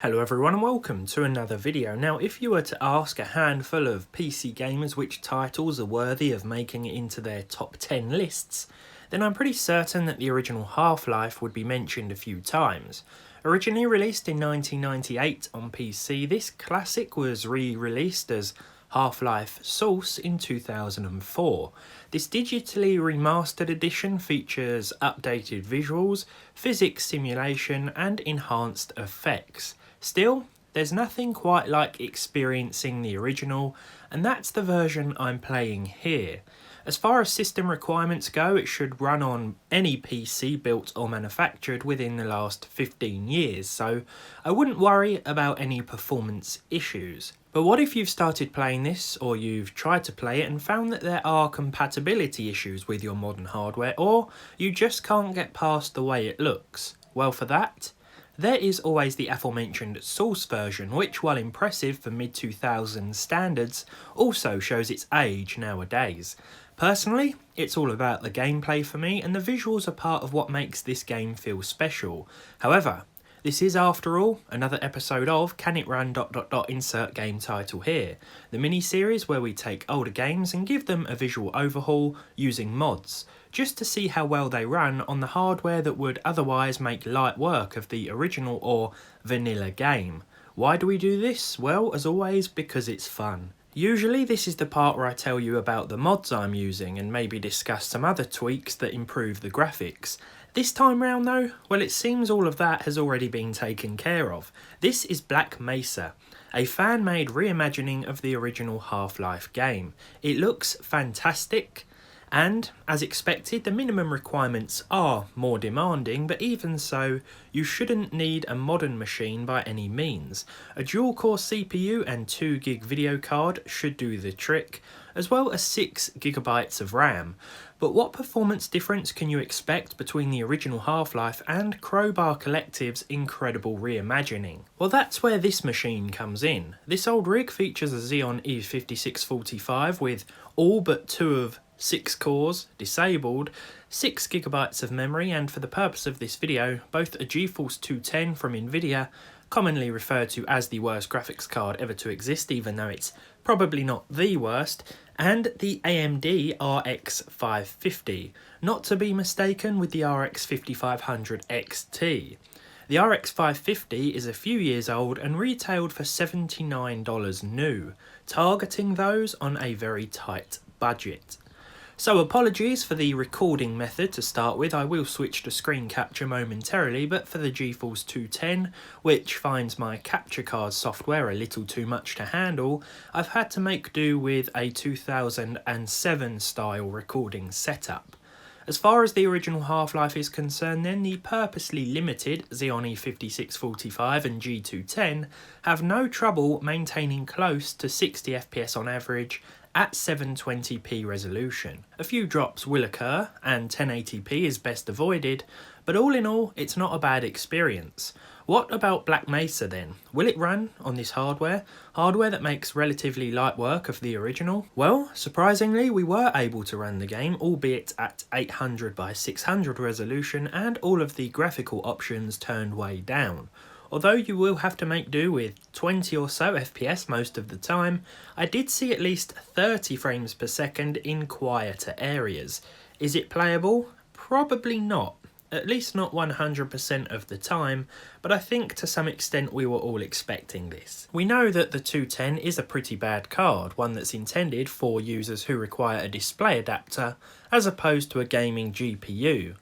Hello everyone and welcome to another video. Now if you were to ask a handful of PC gamers which titles are worthy of making it into their top 10 lists, then I'm pretty certain that the original Half-Life would be mentioned a few times. Originally released in 1998 on PC, this classic was re-released as Half-Life Source in 2004. This digitally remastered edition features updated visuals, physics simulation and enhanced effects. Still, there's nothing quite like experiencing the original, and that's the version I'm playing here. As far as system requirements go, it should run on any PC built or manufactured within the last 15 years, so I wouldn't worry about any performance issues. But what if you've started playing this, or you've tried to play it and found that there are compatibility issues with your modern hardware, or you just can't get past the way it looks? Well, for that, there is always the aforementioned Source version, which, while impressive for mid-2000s standards, also shows its age nowadays. Personally, it's all about the gameplay for me, and the visuals are part of what makes this game feel special. However, this is, after all, another episode of Can It Run... insert game title here, the mini-series where we take older games and give them a visual overhaul using mods, just to see how well they run on the hardware that would otherwise make light work of the original or vanilla game. Why do we do this? Well, as always, because it's fun. Usually this is the part where I tell you about the mods I'm using and maybe discuss some other tweaks that improve the graphics. This time round though, well, it seems all of that has already been taken care of. This is Black Mesa, a fan-made reimagining of the original Half-Life game. It looks fantastic, and, as expected, the minimum requirements are more demanding, but even so, you shouldn't need a modern machine by any means. A dual-core CPU and 2GB video card should do the trick, as well as 6GB of RAM. But what performance difference can you expect between the original Half-Life and Crowbar Collective's incredible reimagining? Well, that's where this machine comes in. This old rig features a Xeon E5645 with all but 2 of 6 cores disabled, 6GB of memory, and for the purpose of this video, both a GeForce 210 from Nvidia, commonly referred to as the worst graphics card ever to exist, even though it's probably not the worst, and the AMD RX 550, not to be mistaken with the RX 5500 XT. The RX 550 is a few years old and retailed for $79 new, targeting those on a very tight budget. So apologies for the recording method to start with. I will switch to screen capture momentarily, but for the GeForce 210, which finds my capture card software a little too much to handle, I've had to make do with a 2007 style recording setup. As far as the original Half-Life is concerned then, the purposely limited Xeon E5645 and G210 have no trouble maintaining close to 60 FPS on average at 720p resolution. A few drops will occur and 1080p is best avoided, but all in all it's not a bad experience. What about Black Mesa then? Will it run on this hardware? Hardware that makes relatively light work of the original? Well, surprisingly we were able to run the game, albeit at 800 by 600 resolution and all of the graphical options turned way down. Although you will have to make do with 20 or so FPS most of the time, I did see at least 30 frames per second in quieter areas. Is it playable? Probably not. At least not 100% of the time, but I think to some extent we were all expecting this. We know that the 210 is a pretty bad card, one that's intended for users who require a display adapter as opposed to a gaming GPU.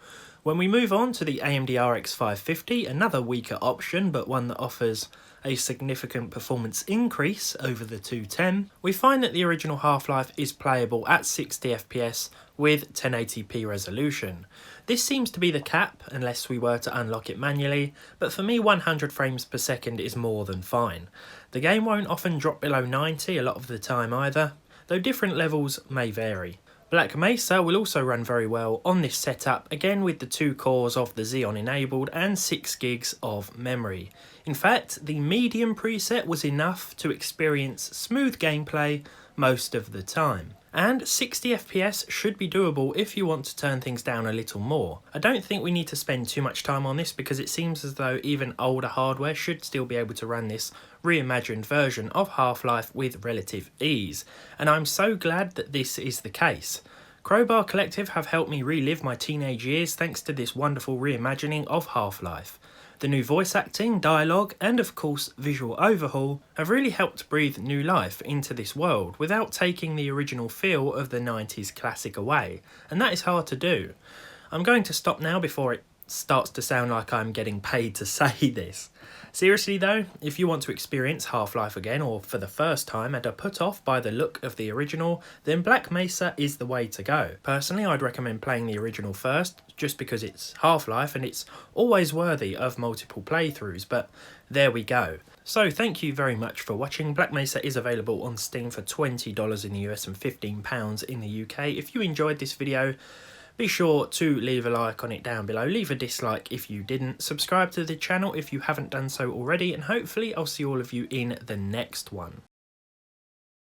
When we move on to the AMD RX 550, another weaker option but one that offers a significant performance increase over the 210, we find that the original Half-Life is playable at 60 FPS with 1080p resolution. This seems to be the cap unless we were to unlock it manually, but for me 100 frames per second is more than fine. The game won't often drop below 90 a lot of the time either, though different levels may vary. Black Mesa will also run very well on this setup, again with the 2 cores of the Xeon enabled and 6GB of memory. In fact, the medium preset was enough to experience smooth gameplay most of the time. And 60 FPS should be doable if you want to turn things down a little more. I don't think we need to spend too much time on this because it seems as though even older hardware should still be able to run this reimagined version of Half-Life with relative ease, and I'm so glad that this is the case. Crowbar Collective have helped me relive my teenage years thanks to this wonderful reimagining of Half-Life. The new voice acting, dialogue, and of course visual overhaul have really helped breathe new life into this world without taking the original feel of the 90s classic away, and that is hard to do. I'm going to stop now before it starts to sound like I'm getting paid to say this. Seriously though, if you want to experience Half-Life again or for the first time and are put off by the look of the original, then Black Mesa is the way to go. Personally, I'd recommend playing the original first, just because it's Half-Life and it's always worthy of multiple playthroughs, but there we go. So thank you very much for watching. Black Mesa is available on Steam for $20 in the US and £15 in the UK. If you enjoyed this video, be sure to leave a like on it down below, leave a dislike if you didn't, subscribe to the channel if you haven't done so already, and hopefully I'll see all of you in the next one.